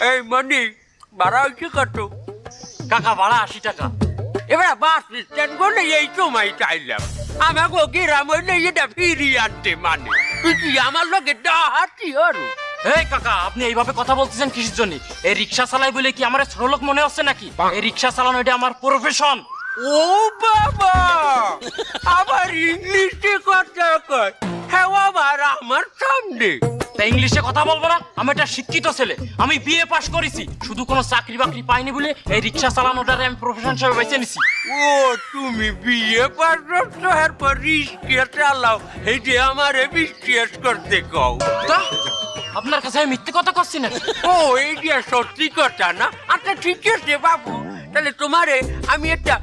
এই মানে ভাড়া হয়েছে কত? কাকা ভাড়া 80 টাকা। এবার বাস স্ট্যান্ড করলে এই সময় চাইলাম, আমাকে গ্রাম হইলে এটা ফিরিয়ে আনতে মানে তুই কি আমার লোকে ডাহাতি হরু? এই কাকা, আপনি এইভাবে কথা বলতেছেন কিসের জন্য? এই রিক্সা চালাই বলে কি আমার ছোটলোক মনে হচ্ছে নাকি? এই রিক্সা চালানো এটা আমার প্রফেশন। ও বাবা, আবার ইংলিশে কথা কয়, হ্যাঁ আবার আমার সামনে। তা ইংলিশে কথা বলবো না? আমি একটা শিক্ষিত ছেলে, আমি বিএ পাশ করেছি, শুধু কোনো চাকরি বাকরি পাইনি বলে এই রিক্সা চালানোটারে আমি প্রফেশন হিসেবে বেছে নিছি। ও তুমি বিয়ে পাস করছো, এরপর রিক্সা চালাও, এই যে আমার বিশ্বাস করতে কও। তা আপনার কাছে আমি মিথ্যে কথা করছি না? ও এই যে সত্যি কথা না? আচ্ছা ঠিক আছে বাবু, তাহলে তোমারে আমি একটা